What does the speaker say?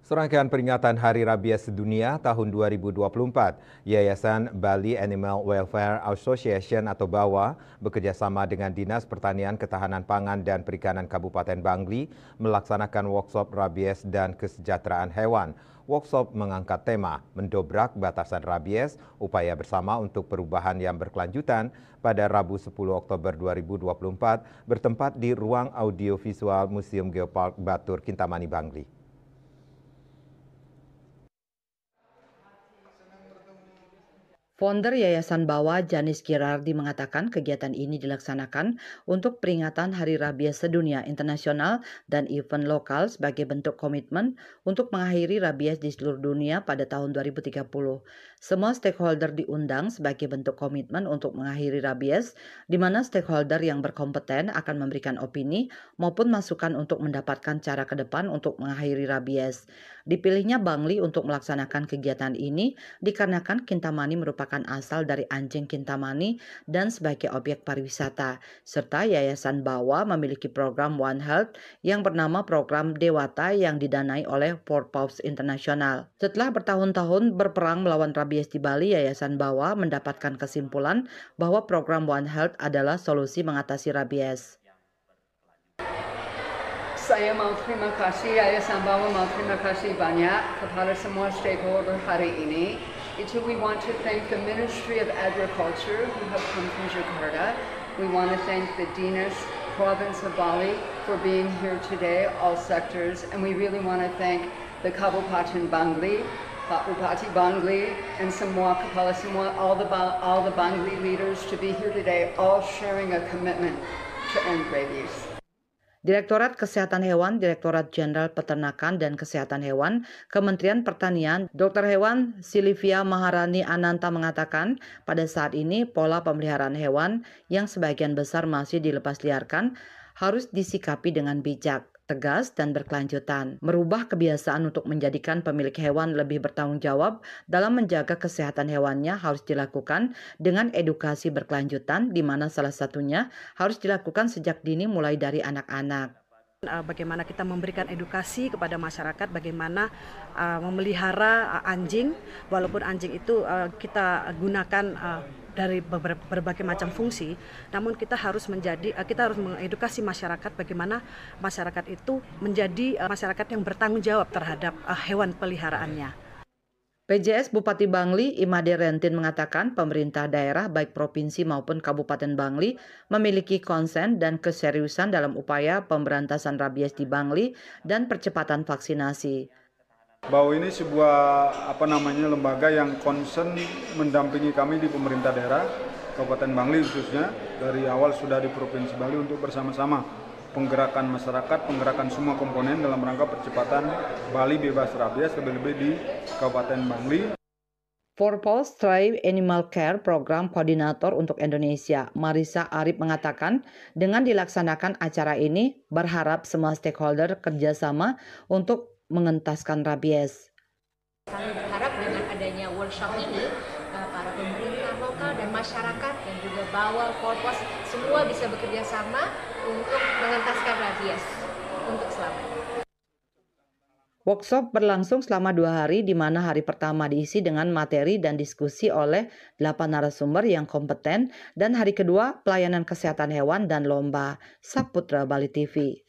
Serangkaian peringatan Hari Rabies Sedunia tahun 2024, Yayasan Bali Animal Welfare Association atau BAWA bekerjasama dengan Dinas Pertanian Ketahanan Pangan dan Perikanan Kabupaten Bangli melaksanakan workshop rabies dan kesejahteraan hewan. Workshop mengangkat tema mendobrak batasan rabies, upaya bersama untuk perubahan yang berkelanjutan pada Rabu 10 Oktober 2024 bertempat di ruang audiovisual Museum Geopark Batur Kintamani Bangli. Founder Yayasan BAWA Janis Girardi mengatakan kegiatan ini dilaksanakan untuk peringatan Hari Rabies Sedunia Internasional dan event lokal sebagai bentuk komitmen untuk mengakhiri rabies di seluruh dunia pada tahun 2030. Semua stakeholder diundang sebagai bentuk komitmen untuk mengakhiri rabies, di mana stakeholder yang berkompeten akan memberikan opini maupun masukan untuk mendapatkan cara ke depan untuk mengakhiri rabies. Dipilihnya Bangli untuk melaksanakan kegiatan ini dikarenakan Kintamani merupakan asal dari anjing Kintamani dan sebagai objek pariwisata, serta Yayasan BAWA memiliki program One Health yang bernama Program Dewata yang didanai oleh Four Paws International. Setelah bertahun-tahun berperang melawan rabies di Bali, Yayasan BAWA mendapatkan kesimpulan bahwa program One Health adalah solusi mengatasi rabies. Saya mau terima kasih, Yayasan BAWA mau terima kasih banyak kepada semua stakeholder hari ini. We want to thank the Ministry of Agriculture who have come from Jakarta. We want to thank the Dinas Province of Bali for being here today, all sectors, and we really want to thank the Kabupaten Bangli, Pak Bupati Bangli, and all the Bangli leaders to be here today, all sharing a commitment to end rabies. Direktorat Kesehatan Hewan, Direktorat Jenderal Peternakan dan Kesehatan Hewan, Kementerian Pertanian, Dr. Hewan Silvia Maharani Ananta mengatakan pada saat ini pola pemeliharaan hewan yang sebagian besar masih dilepasliarkan harus disikapi dengan bijak, tegas, dan berkelanjutan. Merubah kebiasaan untuk menjadikan pemilik hewan lebih bertanggung jawab dalam menjaga kesehatan hewannya harus dilakukan dengan edukasi berkelanjutan, di mana salah satunya harus dilakukan sejak dini mulai dari anak-anak. Bagaimana kita memberikan edukasi kepada masyarakat bagaimana memelihara anjing, walaupun anjing itu kita gunakan dari berbagai macam fungsi, namun kita harus mengedukasi masyarakat bagaimana masyarakat itu menjadi masyarakat yang bertanggung jawab terhadap hewan peliharaannya. PJS Bupati Bangli, Imade Rentin mengatakan pemerintah daerah baik provinsi maupun Kabupaten Bangli memiliki konsen dan keseriusan dalam upaya pemberantasan rabies di Bangli dan percepatan vaksinasi. BAWA ini sebuah lembaga yang konsen mendampingi kami di pemerintah daerah, Kabupaten Bangli khususnya, dari awal sudah di Provinsi Bali untuk bersama-sama penggerakan masyarakat, penggerakan semua komponen dalam rangka percepatan Bali bebas rabies, lebih-lebih di Kabupaten Bangli. Four Paws Thrive Animal Care Program Koordinator untuk Indonesia, Marisa Arif mengatakan dengan dilaksanakan acara ini berharap semua stakeholder kerjasama untuk mengentaskan rabies. Kami berharap dengan adanya workshop ini, para pemerintah lokal dan masyarakat dan juga BAWA, Four Paws semua bisa bekerja sama untuk mengentaskan rabies untuk selamanya. Workshop berlangsung selama 2 hari, di mana hari pertama diisi dengan materi dan diskusi oleh 8 narasumber yang kompeten, dan hari kedua pelayanan kesehatan hewan dan lomba. Saputra Bali TV.